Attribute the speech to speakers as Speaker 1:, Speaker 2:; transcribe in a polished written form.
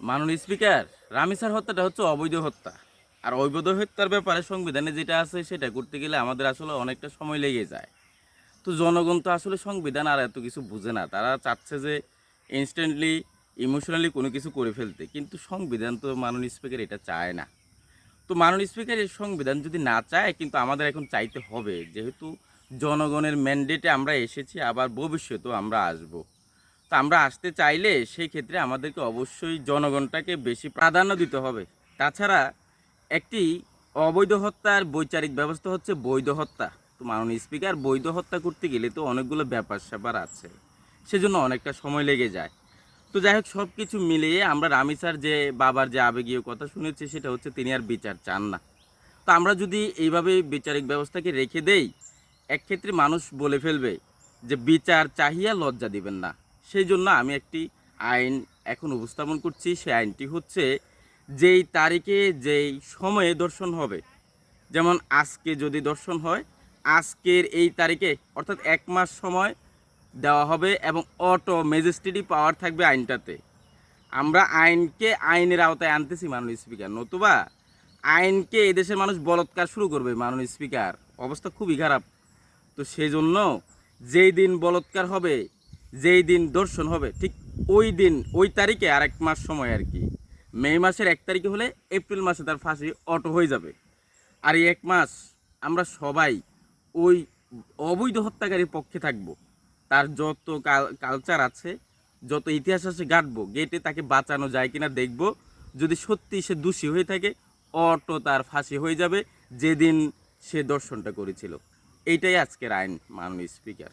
Speaker 1: মাননীয় স্পিকার, রামিসার হত্যাটা হচ্ছে অবৈধ হত্যা। আর অবৈধ হত্যার ব্যাপারে সংবিধানে যেটা আছে সেটা করতে গেলে আমাদের আসলে অনেকটা সময় লেগে যায়। তো জনগণ তো আসলে সংবিধান আর এত কিছু বুঝে না, তারা চাচ্ছে যে ইনস্ট্যান্টলি ইমোশনালি কোনো কিছু করে ফেলতে, কিন্তু সংবিধান তো মাননীয় স্পিকার এটা চায় না। তো মাননীয় স্পিকার এই সংবিধান যদি না চায়, কিন্তু আমাদের এখন চাইতে হবে, যেহেতু জনগণের ম্যান্ডেটে আমরা এসেছি, আবার ভবিষ্যতেও আমরা আসব। তো আমরা আসতে চাইলে সেই ক্ষেত্রে আমাদেরকে অবশ্যই জনগণটাকে বেশি প্রাধান্য দিতে হবে। তাছাড়া একটি অবৈধ হত্যার বৈচারিক ব্যবস্থা হচ্ছে বৈধ হত্যা। তো মাননীয় স্পিকার, বৈধ হত্যা করতে গেলে তো অনেকগুলো ব্যাপার স্যাপার আছে, সেজন্য অনেকটা সময় লেগে যায়। তো যাই হোক, সব কিছু মিলিয়ে আমরা রামিসার যে বাবার যে আবেগীয় কথা শুনেছি, সেটা হচ্ছে তিনি আর বিচার চান না। তো আমরা যদি এইভাবে বিচারিক ব্যবস্থাকে রেখে দেই, এক ক্ষেত্রে মানুষ বলে ফেলবে যে বিচার চাহিয়া লজ্জা দিবেন না। সেই জন্য আমি একটি আইন এখন উপস্থাপন করছি। সেই আইনটি হচ্ছে, যেই তারিখে যেই সময়ে দর্শন হবে, যেমন আজকে যদি দর্শন হয়, আজকের এই তারিখে অর্থাৎ 1 মাস সময় দেওয়া হবে এবং অটো ম্যাজিস্ট্রেটি পাওয়ার থাকবে আইনটাতে। আমরা আইনকে আইনের আওতায় আনতেছি মাননীয় স্পিকার, নতুবা আইনকে এদেশের মানুষ বলৎকার শুরু করবে মাননীয় স্পিকার। অবস্থা খুবই খারাপ। তো সেই জন্য যেই দিন বলৎকার হবে, যেই দিন দর্শন হবে, ঠিক ওই দিন ওই তারিখে আর 1 মাস সময় আর কি, মে মাসের 1 তারিখে হলে এপ্রিল মাসে তার ফাঁসি অটো হয়ে যাবে। আর এই 1 মাস আমরা সবাই ওই অবৈধ হত্যাকারীর পক্ষে থাকব। তার যত কালচার আছে, যত ইতিহাস আছে ঘাটবো, গেটে তাকে বাঁচানো যায় কিনা দেখব। যদি সত্যি সে দোষী হয়ে থাকে, অটো তার ফাঁসি হয়ে যাবে যেদিন সে দর্শনটা করেছিল। এইটাই আজকের আইন মাননীয় স্পিকার।